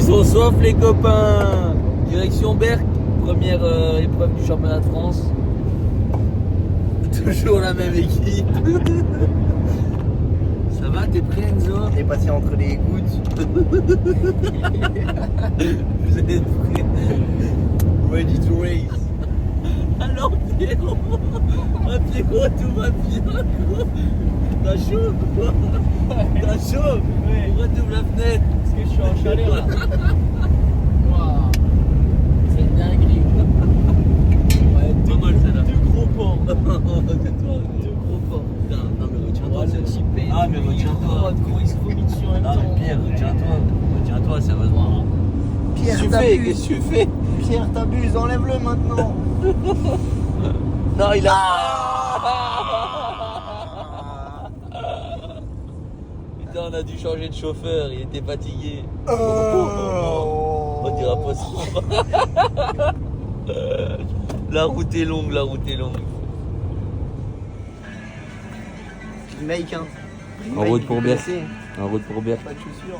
sont soif les copains. Direction Berck, première épreuve du championnat de France. Toujours la même équipe. Ça va, t'es prêt Enzo? T'es passé entre les gouttes. Vous êtes prêts? Ready to race. Alors Pierrot, Pierrot, tout va bien quoi. T'as chaud quoi? T'as chaud? Pourquoi t'ouvres la fenêtre? Parce que je suis en chaleur là. Waouh. C'est une dinguerie. Ouais, Pas mal celle-là. deux gros porcs. Tais-toi, deux gros porcs. Putain, non mais retiens-toi. Le petit pète. Ah mais retiens-toi. Comment il se vomit sur un Ah temps. mais Pierre, retiens-toi, sérieusement. Pierre, Qu'est-ce que tu fais? t'abuses. Qu'est-ce que tu fais? Pierre, t'abuses, enlève-le maintenant. Non, il a. Putain, on a dû changer de chauffeur, il était fatigué. On dira pas ça. La route est longue, la route est longue. Mec, hein. En route pour Berck. Blessé. En route pour Berck. Pas de chaussures.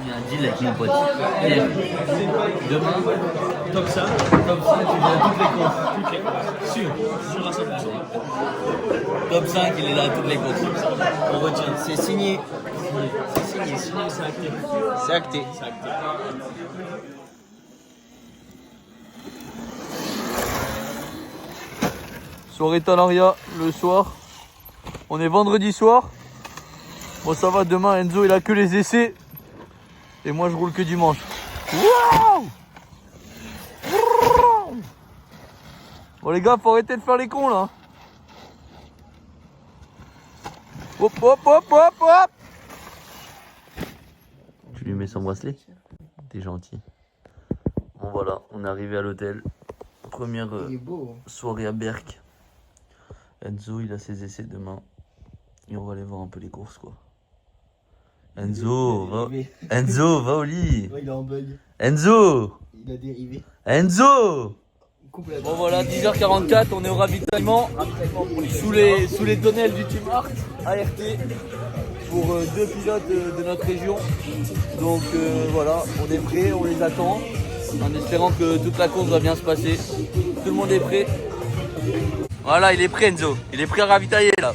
Il y a un deal avec mon pote. Pierre, demain, top 5, tu viens à toutes les courses. Toutes les courses. Sûr à 100%. Top 5, il est là à toutes les courses. On retient. C'est signé. C'est signé, c'est acté. C'est acté. C'est acté. Soirée Talaria le soir. On est vendredi soir. Bon ça va, demain Enzo il a que les essais. Et moi je roule que dimanche. Wow. Bon les gars, faut arrêter de faire les cons là. Hop hop hop hop hop. Tu lui mets son bracelet? T'es gentil. Bon voilà, on est arrivé à l'hôtel. Première Il est beau. soirée à Berck. Enzo il a ses essais demain. Et on va aller voir un peu les courses quoi. Enzo, va au lit. Ouais, il est en bug. Enzo, Il a dérivé. Enzo. Complètement. Bon voilà, 10h44, on est au ravitaillement. Sous les tonnelles du Team Art ART pour deux pilotes de notre région. Donc voilà, on est prêts, on les attend. En espérant que toute la course va bien se passer. Tout le monde est prêt. Voilà, il est prêt Enzo. Il est prêt à ravitailler là.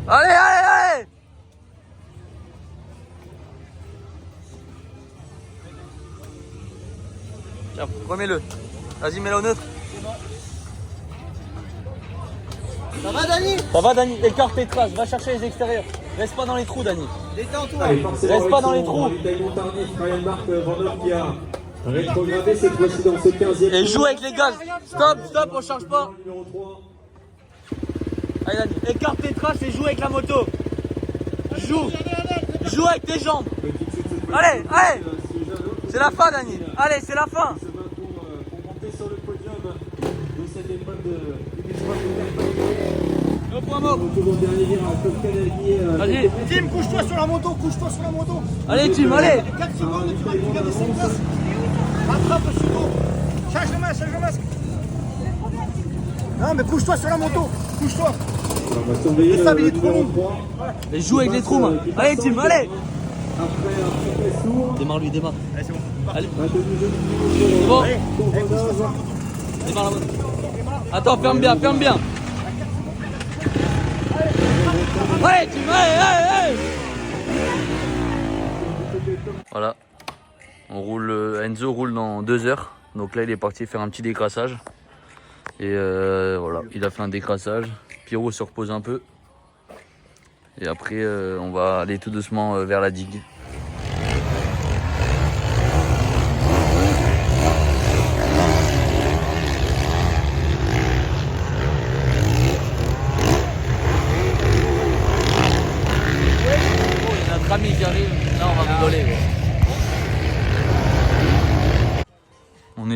Allez, allez, allez. Tiens, remets-le. Vas-y, mets-le au neutre. Ça va, Dani? Ça va, Dani? Écarte tes traces, va chercher les extérieurs. Reste pas dans les trous, Dani. Détends-toi. Reste pas dans les trous. Ravitaillement tardif, Ryan Marc Vandeur qui a rétrogradé cette fois-ci dans ce 15e. Et joue avec les gaz. Stop, stop, on charge pas. Numéro 3. Allez, Dani, écarte tes traces et joue avec la moto. Joue. Joue avec tes jambes. Allez, allez. C'est la fin, Dani. Allez, c'est la fin. Pour monter sur le podium de cette épreuve de Berck. Au point mort. Toujours dernier virage, Top Canal qui est. Vas-y. Tim, couche-toi sur la moto, couche-toi sur la moto. Allez, Tim, allez. 4 secondes, tu vas gagner 5 places. Attrape le sudo. Change le masque, change le masque. Non, mais couche-toi sur la moto. Couche-toi. On va surveiller Et ça, il est le trop numéro long. 3. Et joue avec les trous, man. Allez, Tim, allez. Après un très sourd. Démarre lui, démarre. Allez, c'est bon. Allez, Un demi-jeu c'est bon. de Démarre la moto. Attends, ferme bien, ferme bien. Allez, Tim, allez, allez, allez. Voilà. On roule, Enzo roule dans 2 heures. Donc là, il est parti faire un petit décrassage. Et voilà, il a fait un décrassage. Pierrot se repose un peu. Et après, on va aller tout doucement vers la digue.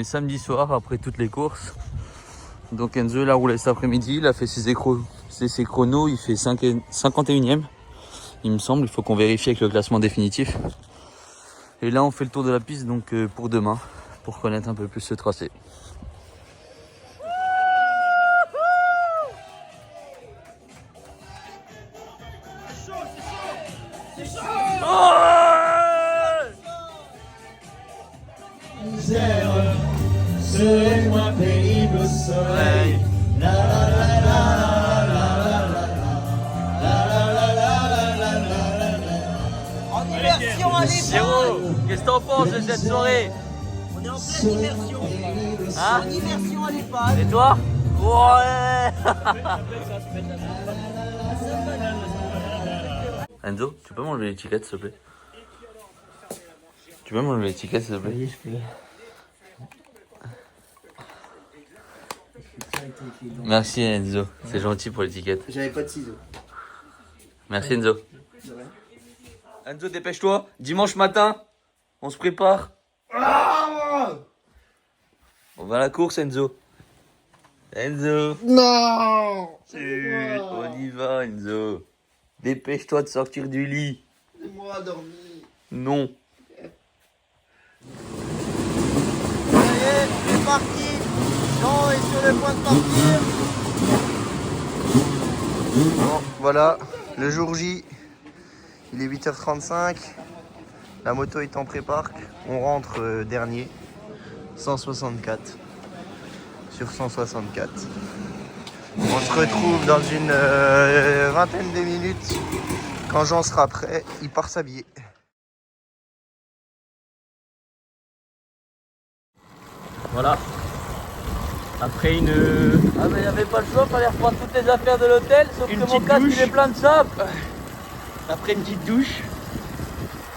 est samedi soir après toutes les courses. Donc Enzo il a roulé cet après-midi, il a fait ses chronos, il fait 51e. Il me semble, il faut qu'on vérifie avec le classement définitif. Et là on fait le tour de la piste donc pour demain, pour connaître un peu plus ce tracé. Serait moins pénible au soleil. La la la la la la la la. En immersion à Pierrot, qu'est-ce que t'en penses de cette soirée? On est en pleine immersion. Hein? En immersion à l'EHPAD. Et toi? Ouais. Enzo, tu peux m'enlever l'étiquette s'il te plaît? Tu peux m'enlever l'étiquette s'il te plaît? Oui, je peux. Merci Enzo, c'est gentil pour l'étiquette. J'avais pas de ciseaux. Merci Enzo. Enzo, dépêche-toi, dimanche matin, on se prépare. On va à la course Enzo. Enzo. Non. On y va Enzo. Dépêche-toi de sortir du lit. Laisse-moi dormir. Non. Allez, c'est parti. Jean est sur le point de partir. Bon, voilà, le jour J, il est 8h35. La moto est en pré-parc. On rentre dernier. 164 sur 164. On se retrouve dans une vingtaine de minutes. Quand Jean sera prêt, il part s'habiller. Voilà. Après une Ah mais il n'y avait pas le choix, fallait reprendre toutes les affaires de l'hôtel, sauf Une que mon petite casque douche. il est plein de sable. après une petite douche,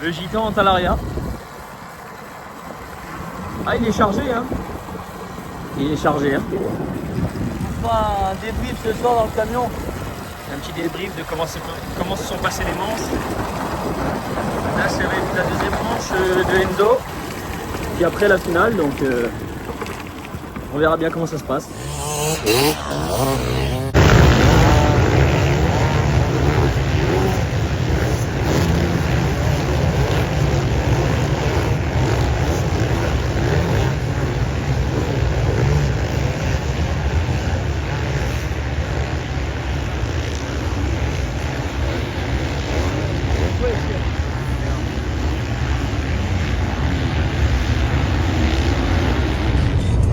le gitan en talaria. Ah, il est chargé, hein. Il est chargé, hein. On fera un débrief ce soir dans le camion. Un petit débrief de comment se sont passées les manches. Là, c'est la deuxième manche de Enzo. Puis après la finale, donc on verra bien comment ça se passe.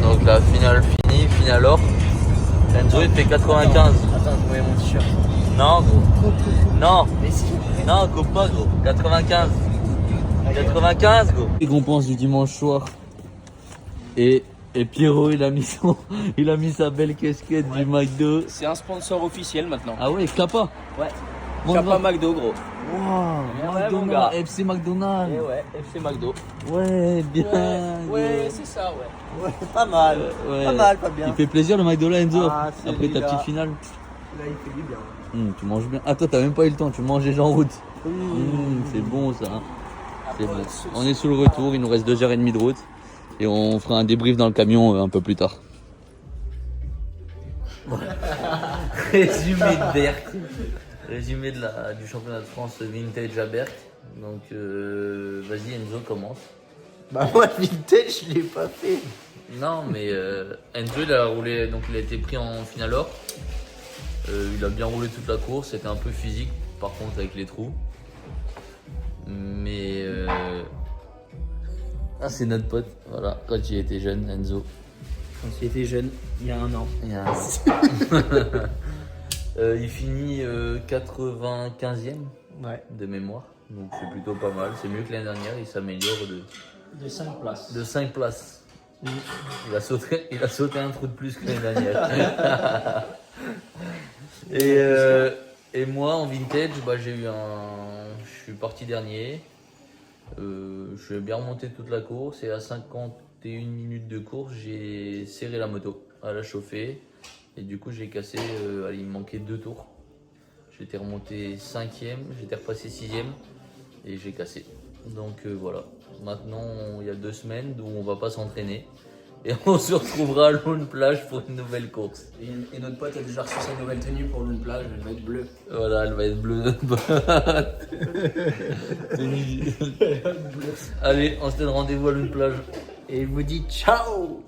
Donc la finale finie, finale or. Enzo il fait 95. Attends, je voyais mon t-shirt. Non gros. Non. Mais si. Non, coupe pas gros. 95. 95 gros. Qu'est-ce qu'on pense du dimanche soir? Et Pierrot il a mis sa belle casquette du McDo. C'est un sponsor officiel maintenant. Ah ouais, Kappa. Ouais. Bon, Kappa bah- McDo, gros. Wow, Ouais, mon gars. FC McDonald's. Et ouais, FC McDo. Ouais, bien. Ouais, gros. c'est ça, ouais. Ouais, pas mal. Ouais. Pas mal, pas bien. Il fait plaisir le McDo là Enzo. Ah, c'est Après ta déjà- petite finale. Là, il fait du bien. Tu manges bien. Ah toi t'as même pas eu le temps, tu manges déjà en route. C'est bon ça. Hein. C'est bon. On est sous le retour, il nous reste 2h30 de route. Et on fera un débrief dans le camion un peu plus tard. Résumé de Berck. Résumé du championnat de France vintage à Berck. Donc vas-y Enzo commence. Bah moi, le vintage, je l'ai pas fait. Non mais Enzo il a roulé, donc il a été pris en finale or. Il a bien roulé toute la course, c'était un peu physique par contre avec les trous. Mais ah c'est notre pote, voilà, quand il était jeune Enzo. Quand il était jeune, il y a un an. Il finit 95e Ouais. de mémoire, donc c'est plutôt pas mal, c'est mieux que l'année dernière, il s'améliore De 5 places. de 5 places. Il a sauté un trou de plus que l'année dernière. Et moi en vintage, bah, je suis parti dernier. Je suis bien remonté toute la course et à 51 minutes de course, j'ai serré la moto à la chauffer. Et du coup, j'ai cassé, il me manquait 2 tours. J'étais remonté 5e, j'étais repassé 6e et j'ai cassé. Donc voilà. Maintenant, il y a 2 semaines où on va pas s'entraîner. Et on se retrouvera à Lune Plage pour une nouvelle course. Et notre pote a déjà reçu sa nouvelle tenue pour Lune Plage, elle va être bleue. Voilà, elle va être bleue. Allez, on se donne rendez-vous à Lune Plage. Et il vous dit ciao!